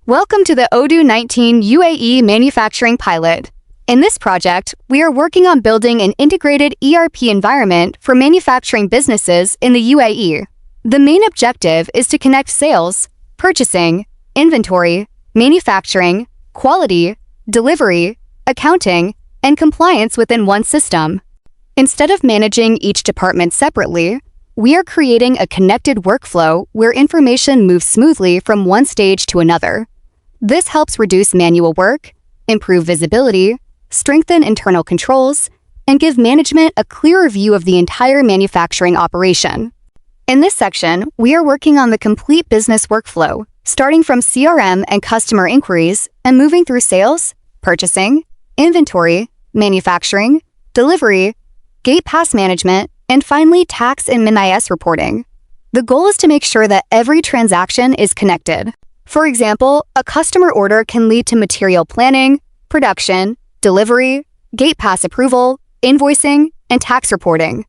Welcome to the Odoo 19 UAE Manufacturing Pilot. In this project, we are working on building an integrated ERP environment for manufacturing businesses in the UAE. The main objective is to connect sales, purchasing, inventory, manufacturing, quality, delivery, accounting, and compliance within one system. Instead of managing each department separately, we are creating a connected workflow where information moves smoothly from one stage to another. This helps reduce manual work, improve visibility, strengthen internal controls, and give management a clearer view of the entire manufacturing operation. In this section, we are working on the complete business workflow, starting from CRM and customer inquiries and moving through sales, purchasing, inventory, manufacturing, delivery, gate pass management, and finally tax and MIS reporting. The goal is to make sure that every transaction is connected. For example, a customer order can lead to material planning, production, delivery, gate pass approval, invoicing, and tax reporting.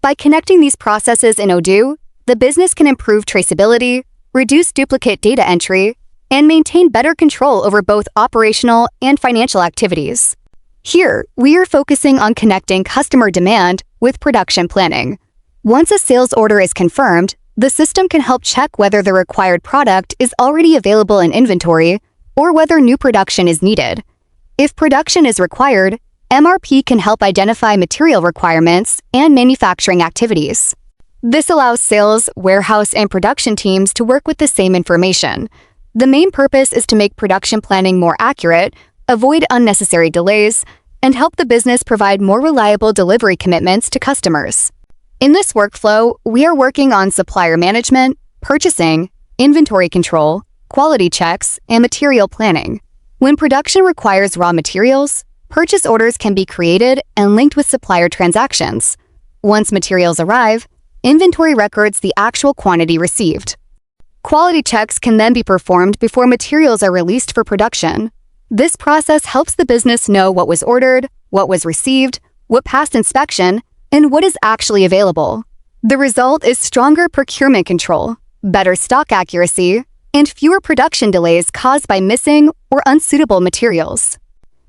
By connecting these processes in Odoo, the business can improve traceability, reduce duplicate data entry, and maintain better control over both operational and financial activities. Here, we are focusing on connecting customer demand with production planning. Once a sales order is confirmed, the system can help check whether the required product is already available in inventory or whether new production is needed. If production is required, MRP can help identify material requirements and manufacturing activities. This allows sales, warehouse, and production teams to work with the same information. The main purpose is to make production planning more accurate, avoid unnecessary delays, and help the business provide more reliable delivery commitments to customers. In this workflow, we are working on supplier management, purchasing, inventory control, quality checks, and material planning. When production requires raw materials, purchase orders can be created and linked with supplier transactions. Once materials arrive, inventory records the actual quantity received. Quality checks can then be performed before materials are released for production. This process helps the business know what was ordered, what was received, what passed inspection, and what is actually available. The result is stronger procurement control, better stock accuracy, and fewer production delays caused by missing or unsuitable materials.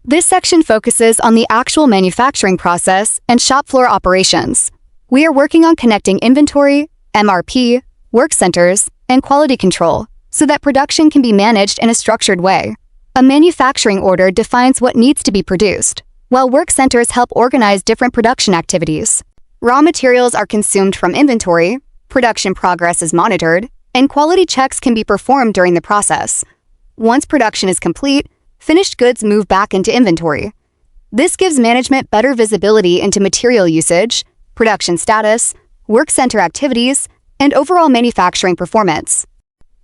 This section focuses on the actual manufacturing process and shop floor operations. We are working on connecting inventory, MRP, work centers, and quality control so that production can be managed in a structured way. A manufacturing order defines what needs to be produced, while work centers help organize different production activities. Raw materials are consumed from inventory, production progress is monitored, and quality checks can be performed during the process. Once production is complete, finished goods move back into inventory. This gives management better visibility into material usage, production status, work center activities, and overall manufacturing performance.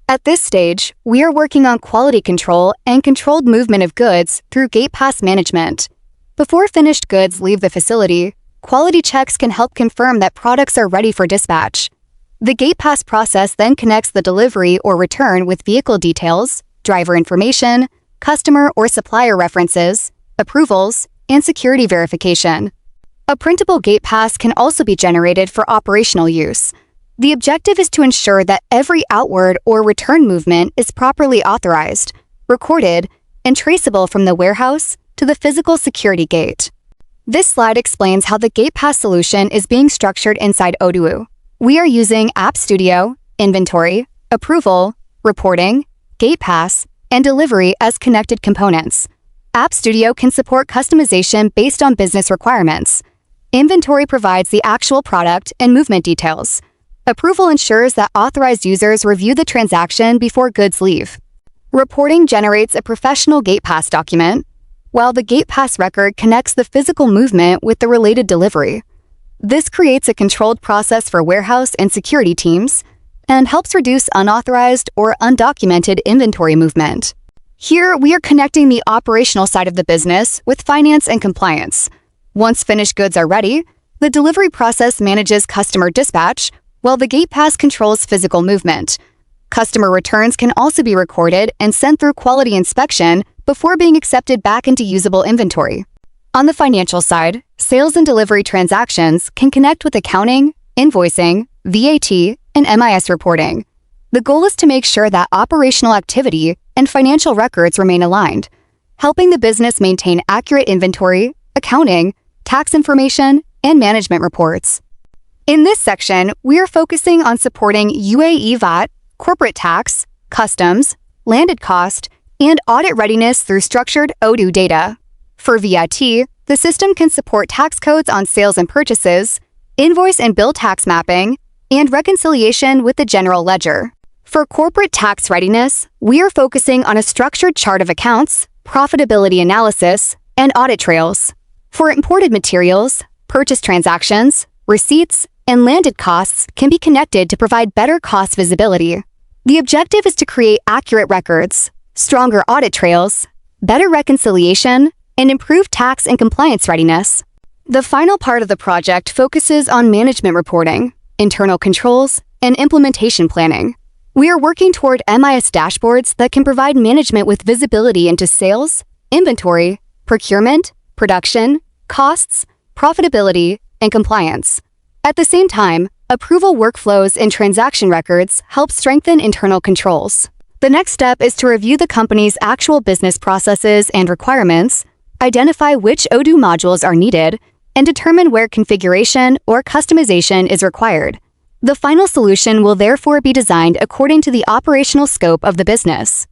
At this stage, we are working on quality control and controlled movement of goods through gate pass management. Before finished goods leave the facility, quality checks can help confirm that products are ready for dispatch. The gate pass process then connects the delivery or return with vehicle details, driver information, customer or supplier references, approvals, and security verification. A printable gate pass can also be generated for operational use. The objective is to ensure that every outward or return movement is properly authorized, recorded, and traceable from the warehouse to the physical security gate. This slide explains how the gate pass solution is being structured inside Odoo. We are using App Studio, inventory, approval, reporting, gate pass, and delivery as connected components. App Studio can support customization based on business requirements. Inventory provides the actual product and movement details. Approval ensures that authorized users review the transaction before goods leave. Reporting generates a professional gate pass document, while the gate pass record connects the physical movement with the related delivery. This creates a controlled process for warehouse and security teams and helps reduce unauthorized or undocumented inventory movement. Here, we are connecting the operational side of the business with finance and compliance. Once finished goods are ready, the delivery process manages customer dispatch, while the gate pass controls physical movement. Customer returns can also be recorded and sent through quality inspection before being accepted back into usable inventory. On the financial side, sales and delivery transactions can connect with accounting, invoicing, VAT, and MIS reporting. The goal is to make sure that operational activity and financial records remain aligned, helping the business maintain accurate inventory, accounting, tax information, and management reports. In this section, we are focusing on supporting UAE VAT, corporate tax, customs, landed cost, and audit readiness through structured Odoo data. For VAT, the system can support tax codes on sales and purchases, invoice and bill tax mapping, and reconciliation with the general ledger. For corporate tax readiness, we are focusing on a structured chart of accounts, profitability analysis, and audit trails. For imported materials, purchase transactions, receipts, and landed costs can be connected to provide better cost visibility. The objective is to create accurate records, stronger audit trails, better reconciliation, and improved tax and compliance readiness. The final part of the project focuses on management reporting, internal controls, and implementation planning. We are working toward MIS dashboards that can provide management with visibility into sales, inventory, procurement, production, costs, profitability, and compliance. At the same time, approval workflows and transaction records help strengthen internal controls. The next step is to review the company's actual business processes and requirements, identify which Odoo modules are needed, and determine where configuration or customization is required. The final solution will therefore be designed according to the operational scope of the business.